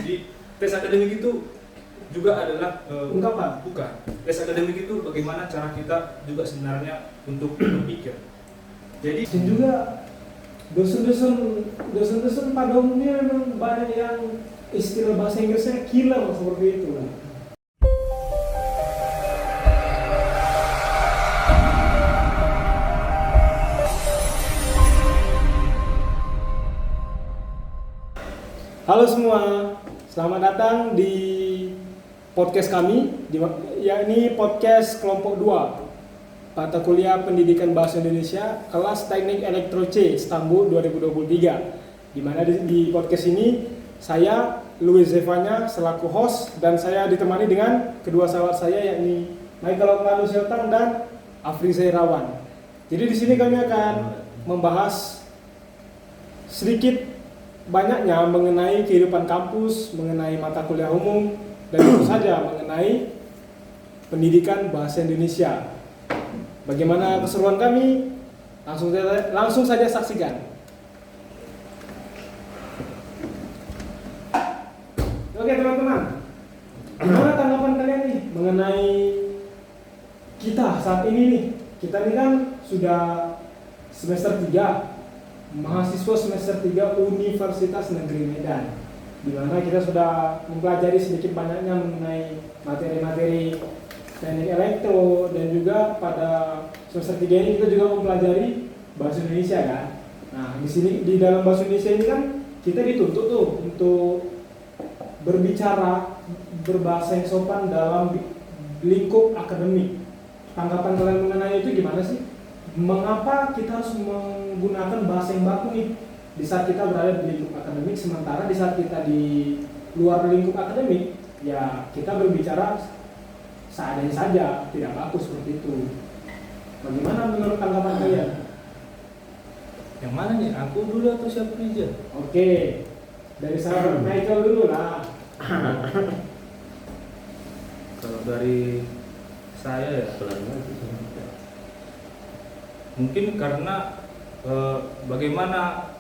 Jadi tes akademik itu juga adalah ungkapan. Bukan. Tes akademik itu bagaimana cara kita juga sebenarnya untuk berpikir. Jadi Dan juga dosen-dosen pada umumnya memang banyak yang istilah bahasa Inggrisnya killer seperti itu lah. Halo semua, selamat datang di podcast kami, yakni podcast kelompok 2 mata kuliah Pendidikan Bahasa Indonesia kelas Teknik Elektro C Istanbul 2023. Di mana di podcast ini saya Luis Zevanya selaku host dan saya ditemani dengan kedua sahabat saya yakni Michael Okmanu Sultan dan Afri Zairawan. Jadi di sini kami akan membahas sedikit banyaknya mengenai kehidupan kampus, mengenai mata kuliah umum, dan tentu saja mengenai pendidikan bahasa Indonesia. Bagaimana keseruan kami? Langsung saja saksikan. Oke teman-teman, gimana tanggapan kalian nih mengenai kita saat ini nih? Kita ini kan sudah semester 3, mahasiswa semester 3 Universitas Negeri Medan, di mana kita sudah mempelajari sedikit banyaknya mengenai materi-materi teknik elektro, dan juga pada semester 3 ini kita juga mempelajari bahasa Indonesia kan. Nah, di sini di dalam bahasa Indonesia ini kan kita dituntut tuh untuk berbicara berbahasa yang sopan dalam lingkup akademik. Tanggapan kalian mengenai itu gimana sih? Mengapa kita harus menggunakan bahasa yang baku nih di saat kita berada di lingkup akademik, sementara di saat kita di luar lingkup akademik ya kita berbicara seadanya saja, tidak baku seperti itu. Bagaimana menurut tanggapan kalian? yang mana nih? Aku dulu atau siapa nih aja? Oke, dari sahabat Michael dulu lah. Kalau dari saya ya mungkin karena bagaimana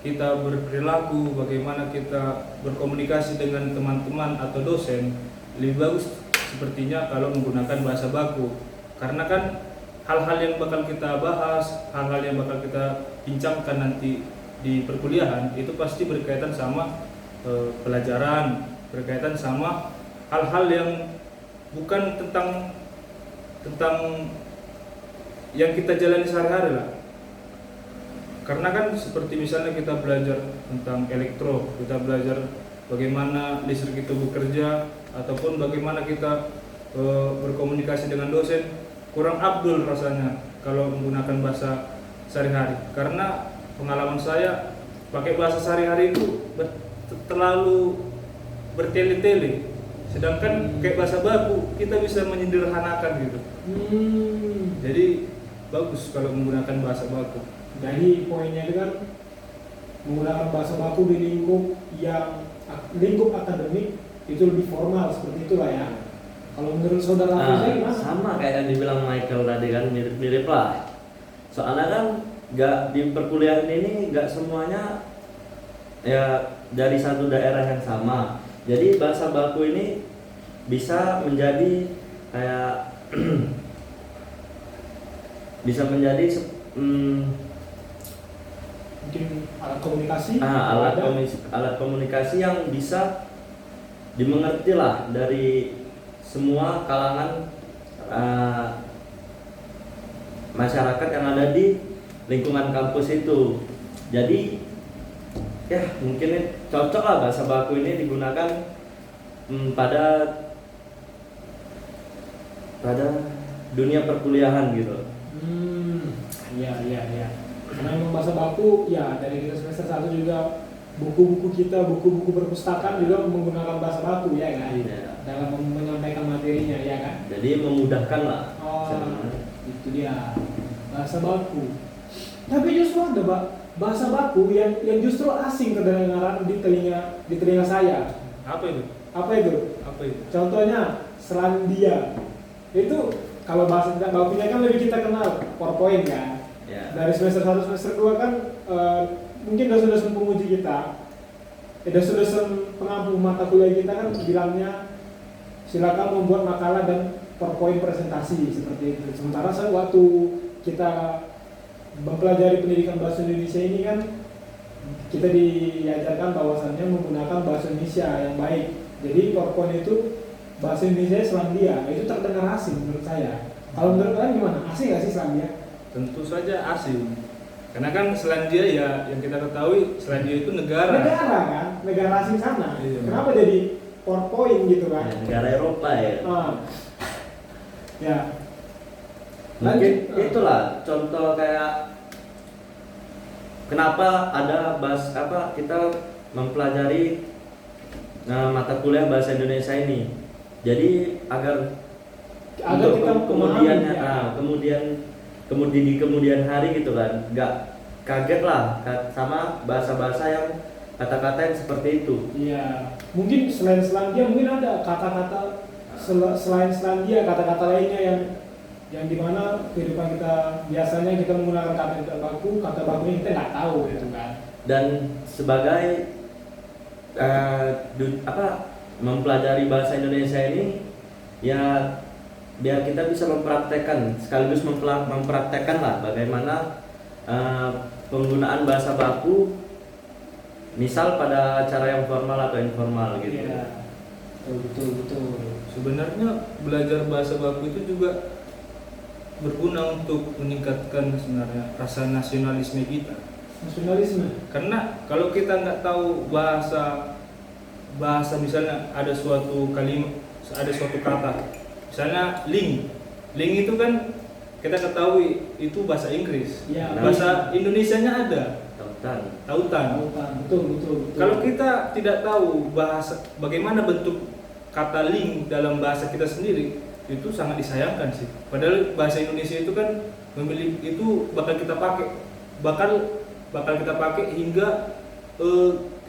kita berperilaku, bagaimana kita berkomunikasi dengan teman-teman atau dosen, lebih bagus sepertinya kalau menggunakan bahasa baku. Karena kan hal-hal yang bakal kita bahas, hal-hal yang bakal kita bincangkan nanti di perkuliahan itu pasti berkaitan sama pelajaran, berkaitan sama hal-hal yang bukan tentang yang kita jalani sehari-hari lah. Karena kan seperti misalnya kita belajar tentang elektro, kita belajar bagaimana listrik itu bekerja, ataupun bagaimana kita berkomunikasi dengan dosen, kurang abdul rasanya kalau menggunakan bahasa sehari-hari. Karena pengalaman saya pakai bahasa sehari-hari itu terlalu bertele-tele. Sedangkan kayak bahasa baku kita bisa menyederhanakan gitu. Jadi bagus kalau menggunakan bahasa baku. Jadi poinnya itu kan menggunakan bahasa baku di lingkup akademik itu lebih formal, seperti itulah ya. Kalau menurut saudara Afri gimana? Sama kayak yang dibilang Michael tadi kan, mirip-mirip lah. Soalnya kan nggak di perkuliahan ini nggak semuanya ya dari satu daerah yang sama. Jadi bahasa baku ini bisa menjadi kayak bisa menjadi mungkin alat komunikasi, alat komunikasi yang bisa dimengerti lah dari semua kalangan masyarakat yang ada di lingkungan kampus itu. Jadi ya mungkin cocok lah bahasa baku ini digunakan pada dunia perkuliahan gitu. Iya. Karena memang bahasa baku ya dari kita semester 1 juga buku-buku perpustakaan juga menggunakan bahasa baku ya kan? Iya. Dalam menyampaikan materinya ya kan? Jadi memudahkan lah. Itu dia bahasa baku. Tapi justru ada bahasa baku yang justru asing kedengaran di telinga saya. Apa itu? Contohnya Selandia. Itu kalau bahasa bakunya kan lebih kita kenal PowerPoint kan. Ya. Dari semester 1 semester 2 kan mungkin dosen-dosen penguji kita dosen-dosen pengampu mata kuliah kita kan bilangnya silakan membuat makalah dan PowerPoint presentasi seperti itu. Sementara waktu kita mempelajari pendidikan bahasa Indonesia ini kan kita diajarkan bahwasannya menggunakan bahasa Indonesia yang baik. Jadi PowerPoint itu bahasa Indonesia Selandia, itu terdengar asing menurut saya. Kalau menurut kalian gimana? Asing nggak sih Selandia? Tentu saja asing. Karena kan Selandia ya yang kita ketahui Selandia itu negara. Negara kan, negara asing sana. Iya. Kenapa jadi PowerPoint gitu kan? Ya, negara Eropa ya. Ya. Mungkin Lanjut. itulah contoh kayak kenapa ada kita mempelajari mata kuliah bahasa Indonesia ini. Jadi agar untuk kita kemudiannya memahami, kemudian di kemudian hari gitu kan nggak kaget lah sama bahasa-bahasa yang kata-kata yang seperti itu. Iya. Mungkin selain Selandia mungkin ada kata-kata selain Selandia, kata-kata lainnya yang dimana kehidupan kita biasanya kita menggunakan kata bakunya kita nggak tahu gitu kan. Dan sebagai mempelajari bahasa Indonesia ini ya biar kita bisa mempraktekkan sekaligus mempraktekkan lah bagaimana penggunaan bahasa baku misal pada cara yang formal atau informal gitu. Iya. Betul. Sebenarnya belajar bahasa baku itu juga berguna untuk meningkatkan sebenarnya rasa nasionalisme kita. Nasionalisme. Karena kalau kita nggak tahu bahasa misalnya ada suatu kalimat, ada suatu kata, misalnya link itu kan kita ketahui itu bahasa Inggris. Ya, bahasa Indonesianya ada tautan. Betul. Kalau kita tidak tahu bahasa bagaimana bentuk kata link dalam bahasa kita sendiri, itu sangat disayangkan sih. Padahal bahasa Indonesia itu kan memiliki itu bakal kita pakai hingga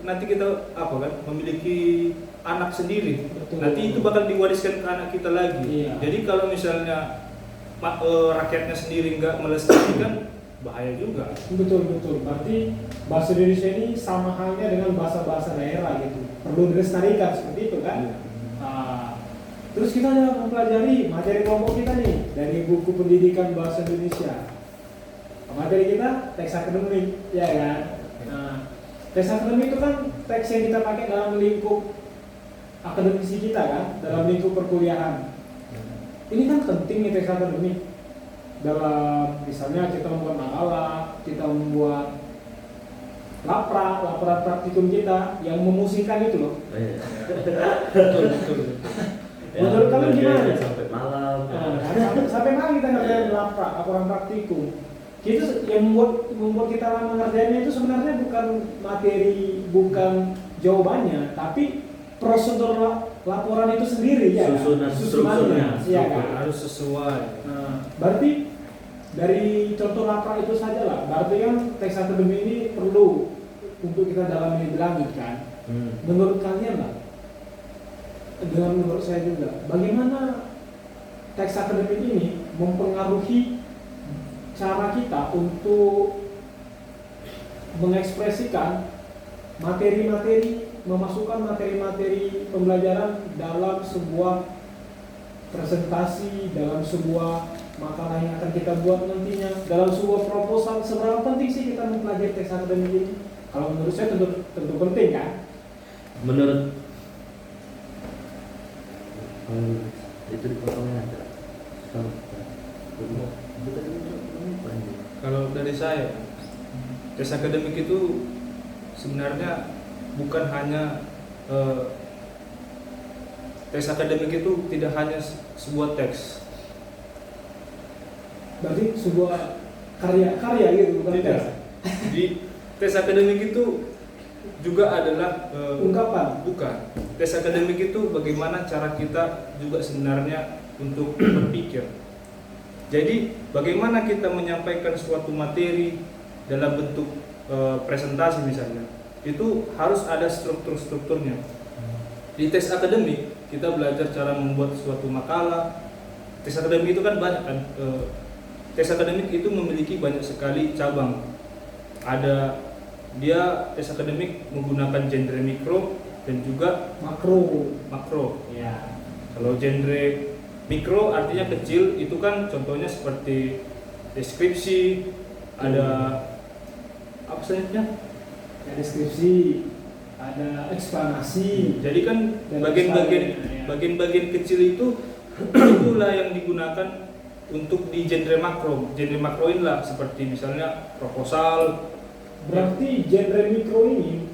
nanti kita memiliki anak sendiri. Betul. Nanti itu bakal diwariskan ke anak kita lagi. Iya. Jadi kalau misalnya rakyatnya sendiri nggak melestarikan, bahaya juga. Betul. Berarti bahasa Indonesia ini sama halnya dengan bahasa-bahasa daerah gitu. Perlu dilestarikan seperti itu kan? Iya. Terus kita mempelajari materi kelompok kita nih dari buku pendidikan bahasa Indonesia. Materi kita teks akademik, ya kan? Nah, teks akademik itu kan teks yang kita pakai dalam lingkup akademisi kita kan, dalam lingkup perkuliahan. Ini kan penting nih teks akademik. Dalam misalnya kita membuat makalah, kita membuat laporan praktikum kita yang memusingkan itu loh. Betul. Menurut kalian gimana? Sampai malam. Sampai malam kita ngerjain laporan praktikum. Itu yang membuat kita lama ngerjainnya itu sebenarnya bukan materi, bukan jawabannya, tapi prosedur laporan itu sendiri ya. Susunannya, ya kan? Harus sesuai. Nah, berarti dari contoh laporan itu saja lah. Berarti kan teks akademik ini perlu untuk kita dalami lebih lanjut kan. Menurut kalian lah, dengan menurut saya juga, bagaimana teks akademik ini mempengaruhi cara kita untuk mengekspresikan materi-materi, memasukkan materi-materi pembelajaran dalam sebuah presentasi, dalam sebuah makalah yang akan kita buat nantinya, dalam sebuah proposal. Seberapa penting sih kita mempelajari teks akademik ini? Kalau menurut saya tentu penting kan? Menurut itu dipotongnya ada. Kalau dari saya, tes akademik itu sebenarnya bukan hanya tes akademik itu tidak hanya sebuah teks. Berarti sebuah karya gitu, bukan teks. Di tes akademik itu juga adalah Ungkapan. Bukan. Tes akademik itu bagaimana cara kita juga sebenarnya untuk berpikir. Jadi bagaimana kita menyampaikan suatu materi dalam bentuk presentasi misalnya, itu harus ada strukturnya. Di tes akademik kita belajar cara membuat suatu makalah. Tes akademik itu kan banyak kan. Tes akademik itu memiliki banyak sekali cabang. Ada dia tes akademik menggunakan genre mikro dan juga makro. Ya. Kalau genre mikro artinya kecil, itu kan contohnya seperti deskripsi, ada apa selanjutnya? Ada deskripsi, ada eksplanasi. Jadi kan Dan bagian-bagian misalnya, ya. bagian-bagian kecil itulah yang digunakan untuk di genre makro. Genre makro inilah seperti misalnya proposal. Berarti genre mikro ini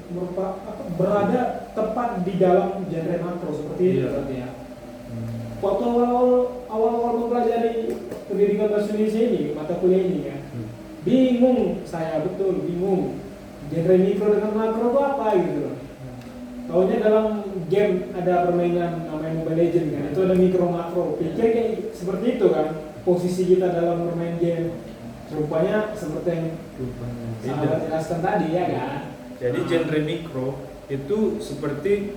berada tepat di dalam genre makro seperti itu Iya. berarti ya. Waktu awal-awal mempelajari pendidikan bahasa Indonesia ini, mata kuliah ini ya, bingung saya, betul bingung. Genre mikro dengan makro itu apa gitu loh. Taunya dalam game ada permainan namanya Mobile Legends kan, itu ada mikro makro. Pikir kayak seperti itu kan, posisi kita dalam bermain game. Rupanya seperti yang sahabat jelaskan tadi ya kan. Jadi genre mikro itu seperti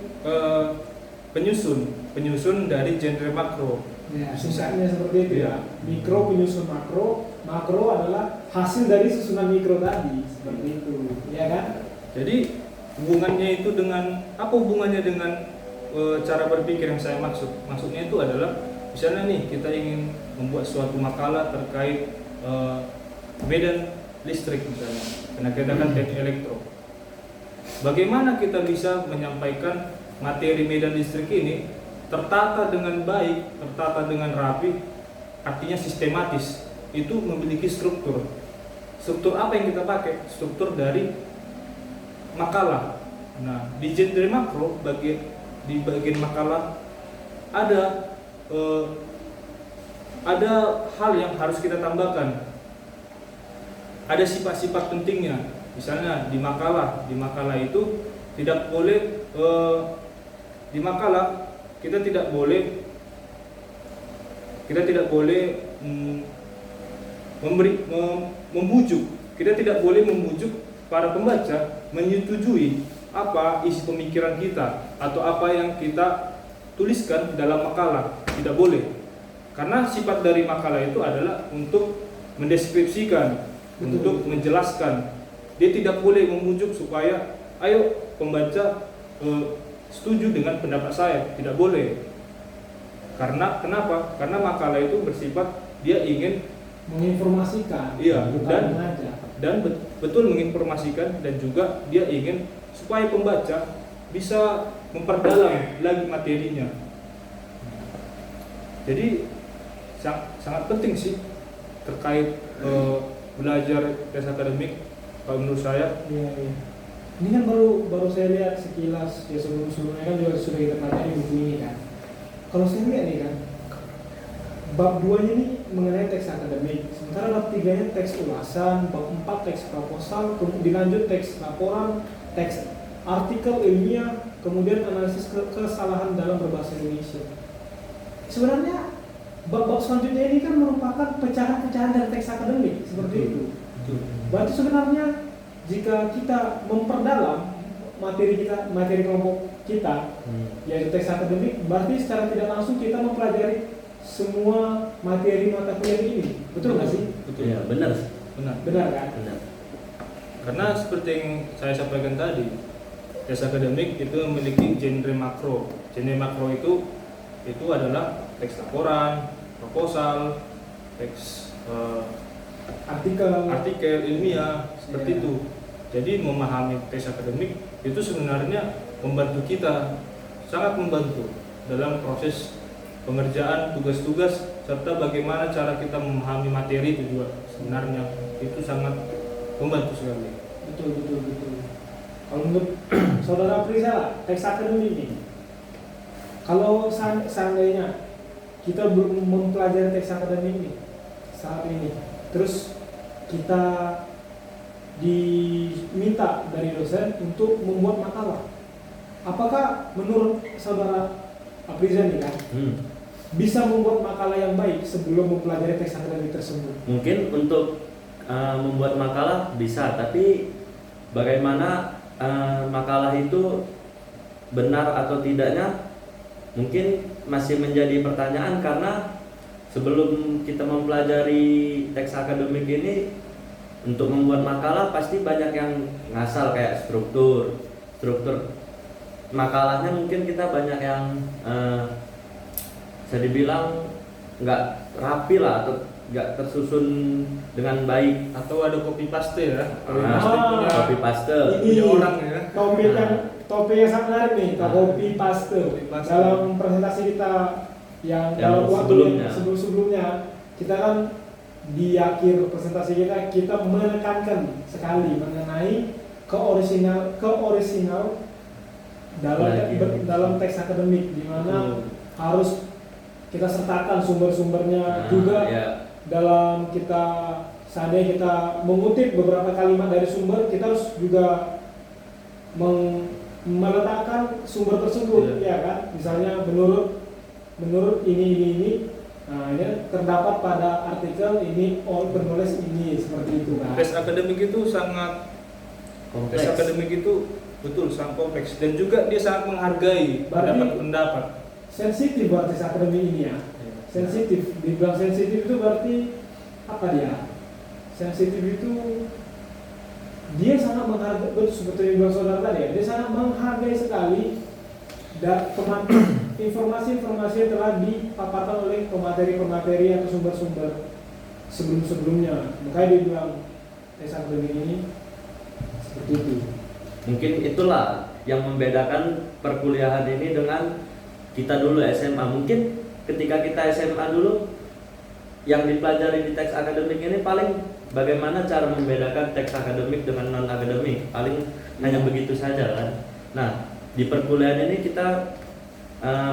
penyusun dari genre makro. Ya, singkatnya seperti itu ya. Iya. Mikro penyusun makro, makro adalah hasil dari susunan mikro tadi, seperti itu, ya kan? Jadi hubungannya itu dengan apa hubungannya dengan cara berpikir yang saya maksud? Maksudnya itu adalah misalnya nih kita ingin membuat suatu makalah terkait medan listrik misalnya, karena kita kan teknik elektro. Bagaimana kita bisa menyampaikan materi medan listrik ini tertata dengan baik, tertata dengan rapi, artinya sistematis, itu memiliki struktur. Struktur apa yang kita pakai? Struktur dari makalah. Nah, di genre makro, di bagian makalah ada hal yang harus kita tambahkan. Ada sifat-sifat pentingnya. Misalnya di makalah itu tidak boleh di makalah kita tidak boleh membujuk. Kita tidak boleh membujuk para pembaca menyetujui apa isi pemikiran kita atau apa yang kita tuliskan dalam makalah. Tidak boleh. Karena sifat dari makalah itu adalah untuk mendeskripsikan, untuk menjelaskan. Dia tidak boleh membujuk supaya ayo pembaca setuju dengan pendapat saya, tidak boleh. Karena kenapa? Karena makalah itu bersifat dia ingin menginformasikan, iya, bukan mengajak. dan betul menginformasikan, dan juga dia ingin supaya pembaca bisa memperdalam lagi materinya. Jadi sangat penting sih terkait belajar tes akademik kalau menurut saya. Iya, iya. Ini kan baru saya lihat sekilas ya, sebelumnya kan juga sudah kita pelajari buku ini kan. Kalau saya lihat nih kan, bab 2-nya ini mengenai teks akademik, sementara bab 3-nya teks ulasan, bab 4 teks proposal, kemudian dilanjut teks laporan, teks artikel ilmiah, kemudian analisis kesalahan dalam berbahasa Indonesia. Sebenarnya bab-bab selanjutnya ini kan merupakan pecahan-pecahan dari teks akademik seperti itu. Berarti sebenarnya jika kita memperdalam materi kelompok kita, yaitu teks akademik, berarti secara tidak langsung kita mempelajari semua materi mata kuliah ini. Betul nggak sih? Betul. Ya, benar. Benar kan? Benar. Karena seperti yang saya sampaikan tadi, tes akademik itu memiliki genre makro. Genre makro itu adalah teks laporan, proposal, teks artikel ilmiah seperti Iya. itu. Jadi memahami tes akademik itu sebenarnya membantu kita, sangat membantu dalam proses pengerjaan tugas-tugas serta bagaimana cara kita memahami materi itu juga sebenarnya itu sangat membantu sekali. Betul. Kalau menurut saudara Prisa, teks akademik ini, kalau seandainya kita mempelajari teks akademik ini saat ini, terus kita diminta dari dosen untuk membuat makalah, apakah menurut saudara Apriza nih kan bisa membuat makalah yang baik sebelum mempelajari teks akademik tersebut? Mungkin untuk membuat makalah bisa, tapi bagaimana makalah itu benar atau tidaknya mungkin masih menjadi pertanyaan, karena sebelum kita mempelajari teks akademik ini untuk membuat makalah pasti banyak yang ngasal kayak struktur makalahnya mungkin kita banyak yang bisa dibilang nggak rapi lah atau nggak tersusun dengan baik. Atau ada copy paste ya. Copy paste Ini punya orang ya. topik yang sangat menarik nih, copy paste. Copy paste. Dalam presentasi kita yang dalam waktu sebelumnya. sebelumnya kita kan di akhir presentasi kita menekankan sekali mengenai keorisinal dalam teks akademik, di mana harus kita sertakan sumber-sumbernya juga. Ya. Dalam kita seandainya kita mengutip beberapa kalimat dari sumber, kita harus juga meletakkan sumber tersebut, ya kan? Misalnya menurut ini, nah ini terdapat pada artikel ini penulis ini, seperti itu kan. Tes akademik itu sangat Kompleks. tes akademik itu betul sangat kompleks dan juga dia sangat menghargai pendapat. Sensitif buat tes akademik ini ya. Sensitif, dibilang sensitif itu berarti apa dia? Sensitif itu dia sangat menghargai, seperti yang bilang saudara tadi ya, dia sangat menghargai sekali informasi-informasi yang telah dipaparkan oleh pemateri-pemateri atau sumber-sumber sebelum-sebelumnya. Makanya dia bilang tes akademik ini seperti itu. Mungkin itulah yang membedakan perkuliahan ini dengan kita dulu SMA. Mungkin ketika kita SMA dulu yang dipelajari di teks akademik ini paling bagaimana cara membedakan teks akademik dengan non akademik, paling hanya begitu saja kan. Nah, di perkuliahan ini kita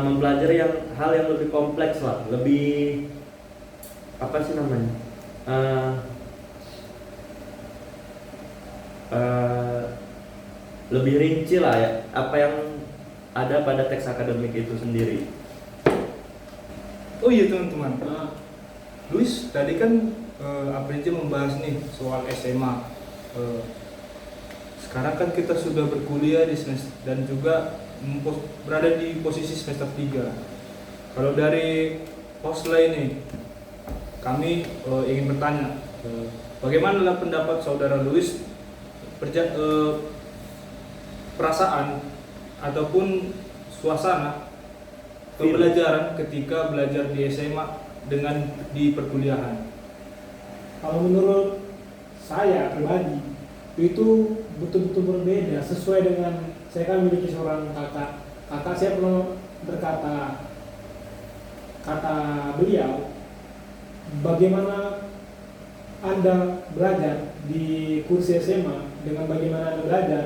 mempelajari hal yang lebih kompleks lah, lebih apa sih namanya, lebih rinci lah ya, apa yang ada pada teks akademik itu sendiri. Oh iya teman-teman, Luis tadi kan Aprinci membahas nih soal SMA. Sekarang kan kita sudah berkuliah di semester dan juga berada di posisi semester 3. Kalau dari Posla ini, kami ingin bertanya, bagaimana pendapat saudara Luis perasaan ataupun suasana pembelajaran ketika belajar di SMA dengan di perkuliahan? Kalau menurut saya pribadi itu betul-betul berbeda, sesuai dengan saya kan memiliki seorang kakak saya pernah berkata, kata beliau, bagaimana Anda belajar di kursi SMA dengan bagaimana Anda belajar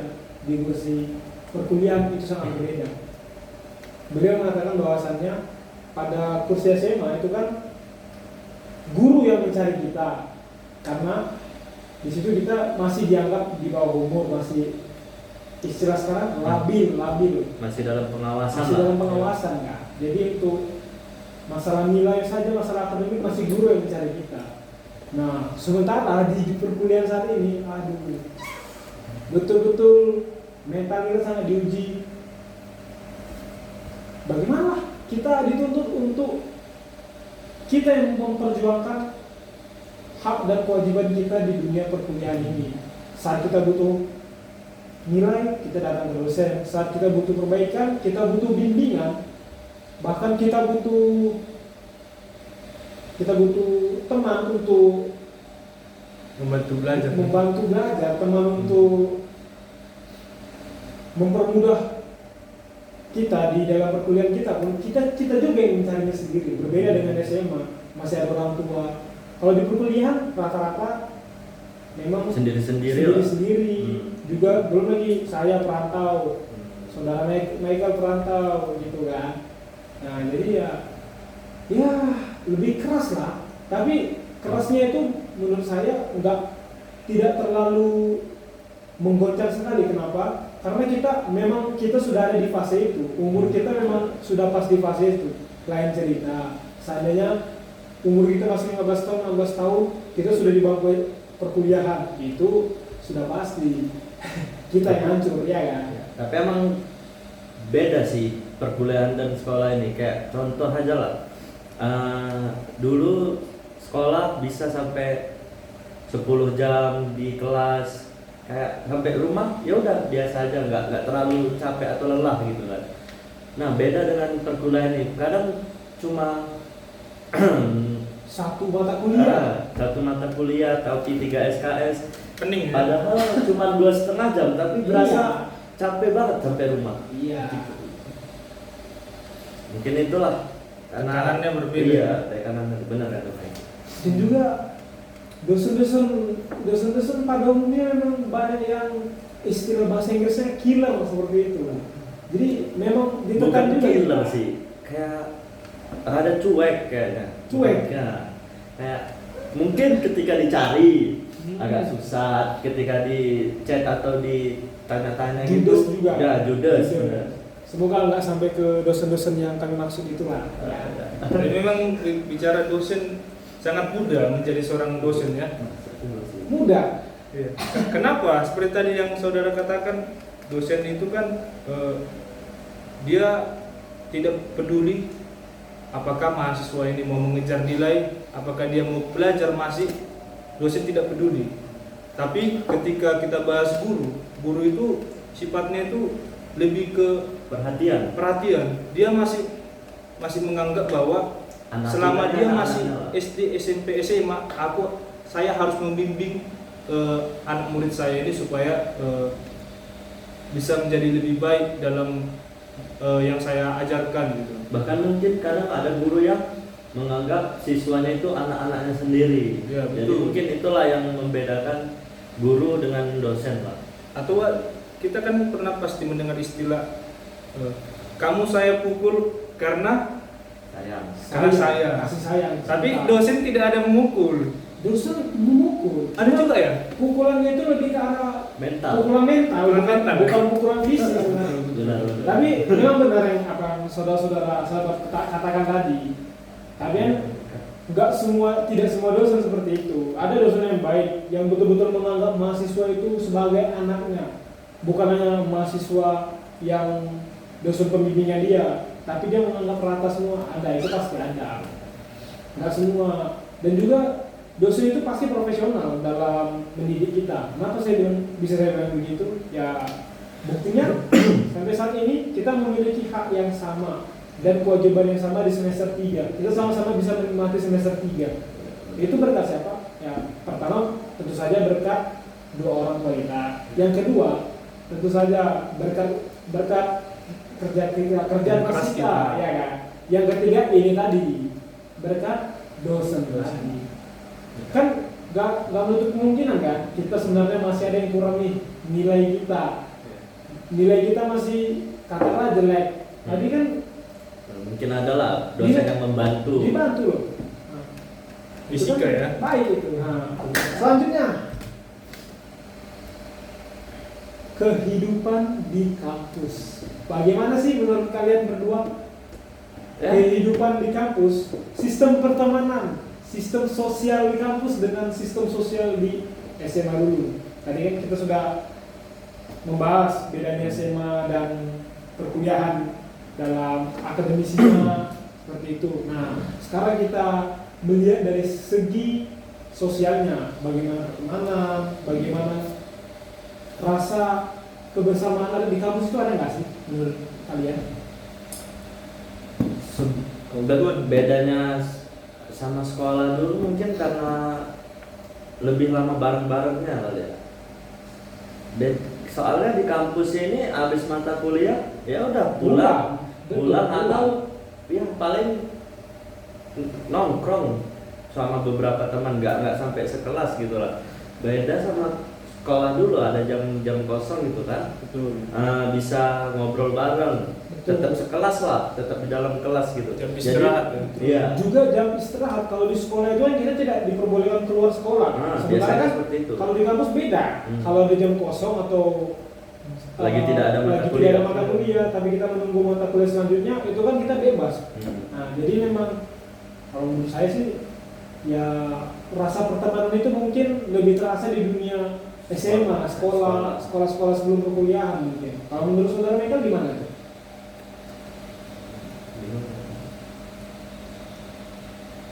di kursi perkuliahan itu sangat berbeda. Beliau mengatakan bahwasannya pada kursi SMA itu kan guru yang mencari kita, karena di situ kita masih dianggap di bawah umur, masih istilah sekarang labil, Masih dalam pengawasan. masih dalam pengawasan kan. Jadi itu masalah nilai saja, masalah akademik masih guru yang mencari kita. Nah, sementara di perkuliahan saat ini, aduh, betul-betul mental kita sangat diuji. Bagaimana kita dituntut untuk kita yang memperjuangkan hak dan kewajiban kita di dunia perkuliahan ini. Saat kita butuh nilai, kita datang ke dosen. Saat kita butuh perbaikan, kita butuh bimbingan. Bahkan kita butuh teman untuk Membantu belajar, teman untuk mempermudah kita di dalam perkuliahan kita pun kita juga yang mencarinya sendiri. Berbeda dengan SMA, masih ada orang tua. Kalau di perkuliahan rata-rata memang sendiri. Juga belum lagi saya perantau, saudara Michael perantau gitu kan. Nah jadi ya lebih keras lah. Tapi kerasnya itu menurut saya tidak terlalu menggoncang sekali. Kenapa? Karena kita sudah ada di fase itu, umur kita memang sudah pas di fase itu. Lain cerita, seandainya umur kita masih 15 tahun, 16 tahun, kita sudah di bangku perkuliahan, itu sudah pasti kita yang hancur, ya kan? Tapi emang beda sih perkuliahan dan sekolah ini. Kayak contoh aja lah, dulu sekolah bisa sampai 10 jam di kelas, kayak sampai rumah ya udah biasa aja, nggak terlalu capek atau lelah gitu kan. Nah beda dengan perkuliahan ini, kadang cuma Satu mata kuliah. satu mata kuliah tapi 3 SKS, Pening ya. padahal cuma 2,5 jam tapi berasa Iya. capek banget sampai rumah. Iya. Mungkin itulah karena Tekanannya berbeda. Iya, tekanannya benar kan Pak. Dan juga dosen-dosen pada umumnya memang banyak yang istilah bahasa Inggrisnya killer seperti itu. Jadi memang Bukan ditekan juga. killer sih, kayak ada cuek kayaknya. Cuek? Ya. Kayak mungkin ketika dicari Hmm. agak susah, ketika di chat atau ditanya-tanya Judes gitu. juga. Ya, judes. Judes. benar. Semoga nggak sampai ke dosen-dosen yang kami maksud itu lah. Jadi memang bicara dosen sangat mudah menjadi seorang dosen ya. Mudah. Iya. Kenapa? Seperti tadi yang saudara katakan, dosen itu kan dia tidak peduli apakah mahasiswa ini mau mengejar nilai, apakah dia mau belajar masih, dosen tidak peduli. Tapi ketika kita bahas guru itu sifatnya itu lebih ke perhatian. Dia masih menganggap bahwa selama dia masih SD, SMP, SMA, saya harus membimbing anak murid saya ini supaya bisa menjadi lebih baik dalam yang saya ajarkan gitu. Bahkan mungkin kadang ada guru yang menganggap siswanya itu anak-anaknya sendiri. Ya, Jadi betul. mungkin itulah yang membedakan guru dengan dosen Pak. Atau kita kan pernah pasti mendengar istilah kamu saya pukul karena saya. Kasih sayang. Tapi dosen tidak ada memukul. dosen memukul. Ada juga ya? Pukulannya itu lebih ke arah Mental. pukulan mental, Pukulan bukan, mental. bukan pukulan fisik. Benar. Tapi memang benar yang apa yang saudara-saudara sahabat katakan tadi. Tapi kan tidak semua dosen seperti itu. Ada dosen yang baik yang betul-betul menganggap mahasiswa itu sebagai anaknya, bukan hanya mahasiswa yang dosen pembimbingnya dia, tapi dia menganggap rata semua. Ada, itu pasti ada. Nggak semua. Dan juga dosen itu pasti profesional dalam mendidik kita. Kenapa bisa saya bilang begitu? Ya buktinya sampai saat ini kita memiliki hak yang sama dan kewajiban yang sama di semester 3. Kita sama-sama bisa menikmati semester 3. Itu berkat siapa? Ya, pertama tentu saja berkat dua orang tua kita. Yang kedua, tentu saja berkat kerjaan keras kita, ya kan. Yang ketiga ini tadi berkat dosen tadi. Kan gak menutup kemungkinan kan kita sebenarnya masih ada yang kurang nih nilai kita masih katakanlah jelek, tapi kan Mungkin adalah dosen yang membantu. dibantu loh. Fisika Itu kan ya. baik itu. Selanjutnya kehidupan di kampus. Bagaimana sih menurut kalian berdua? Kehidupan di kampus, sistem pertemanan, sistem sosial di kampus dengan sistem sosial di SMA dulu. Tadi kan kita sudah membahas bedanya SMA dan perkuliahan dalam akademisinya seperti itu. Nah, sekarang kita melihat dari segi sosialnya, bagaimana pertemanan, bagaimana rasa kebersamaan ada di kampus itu ada nggak sih menurut kalian? Bedanya sama sekolah dulu mungkin karena lebih lama bareng-barengnya kali ya. Dan soalnya di kampus ini habis mata kuliah ya udah pulang atau ya paling nongkrong sama beberapa teman, nggak sampai sekelas gitu lah. Beda sama sekolah dulu, ada jam kosong gitu kan. Betul. Bisa ngobrol bareng, tetap sekelas lah, tetap di dalam kelas gitu. Jam istirahat. Iya. Juga jam istirahat. Kalau di sekolah itu kan kita tidak diperbolehkan keluar sekolah. Sementara Biasanya kan seperti itu. kalau di kampus beda. Kalau ada jam kosong atau Lagi tidak ada mata lagi kuliah. tidak ada mata kuliah, tapi kita menunggu mata kuliah selanjutnya, itu kan kita bebas. Nah, jadi memang kalau menurut saya sih ya rasa pertemanan itu mungkin lebih terasa di dunia SMA, sekolah sebelum perkuliahan mungkin. Kalau menurut saudara Michael gimana tuh?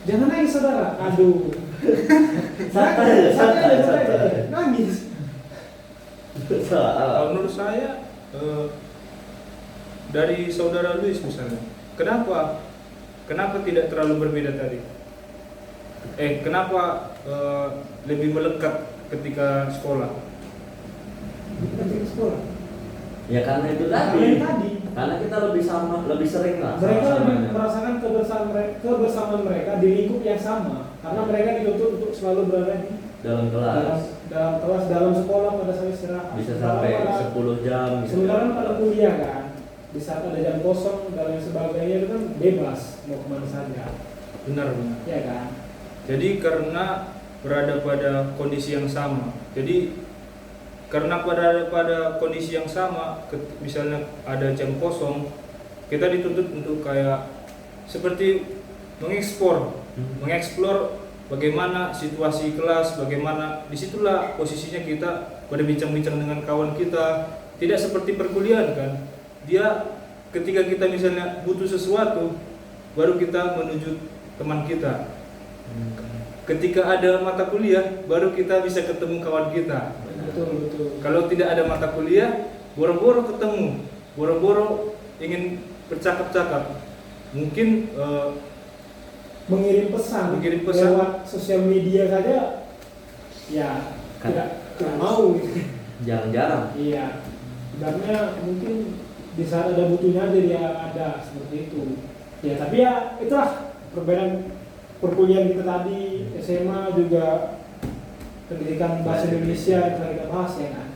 Jangan nangis saudara. Aduh. Santai. Nangis. Kalau menurut saya dari saudara Luis misalnya, kenapa tidak terlalu berbeda tadi? Kenapa lebih melekat ketika sekolah? Ketika sekolah. Ya karena itu tadi. Karena kita lebih sering lah. Mereka lebih sama-samanya. merasakan kebersamaan mereka di lingkup yang sama, karena mereka dituntut untuk selalu berada di dalam kelas dalam kelas, dalam sekolah pada saat istirahat. bisa sampai 10 jam gitu. Sementara pada kuliah kan, di saat ada jam kosong dan lain sebagainya itu kan bebas mau kemana saja, Benar. ya kan? Jadi karena berada pada kondisi yang sama. Jadi karena pada kondisi yang sama, misalnya ada jam kosong, kita dituntut untuk kayak seperti mengeksplor bagaimana situasi kelas, bagaimana disitulah posisinya kita berbincang-bincang dengan kawan kita. Tidak seperti perkuliahan kan, dia ketika kita misalnya butuh sesuatu, baru kita menuju teman kita. Ketika ada mata kuliah, baru kita bisa ketemu kawan kita. Betul. Kalau tidak ada mata kuliah, boro-boro ketemu, boro-boro ingin bercakap-cakap. Mungkin Mengirim pesan lewat sosial media saja, ya Kan. tidak mau. Jarang-jarang. Iya, sebenarnya mungkin di saat ada butuhnya aja dia ada seperti itu. Ya tapi ya itulah perbedaan perkuliahan kita tadi, SMA juga pendidikan bahasa Indonesia yang telah kita bahas ya kan.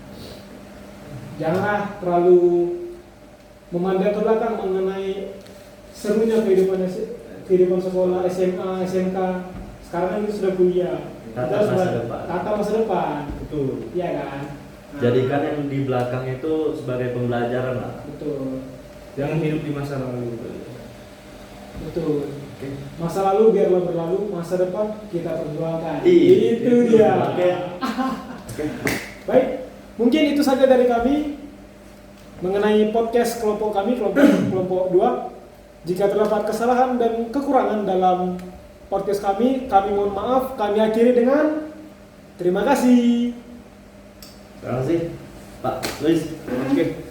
Janganlah terlalu memandang ke belakang mengenai serunya kehidupan sekolah, SMA, SMK. Sekarang kan kita sudah kuliah. Tata masa depan. betul. Iya kan? Nah, Jadikan yang di belakang itu sebagai pembelajaran lah. betul. Jangan hidup di masa lalu. Betul. Oke. Masa lalu biarlah berlalu, masa depan kita perjuangkan. Itu Itu dia. Oke. Baik, mungkin itu saja dari kami mengenai podcast kelompok kami, kelompok 2. Jika terdapat kesalahan dan kekurangan dalam podcast kami mohon maaf. Kami akhiri dengan terima kasih. Terima kasih Pak Luis. Oke.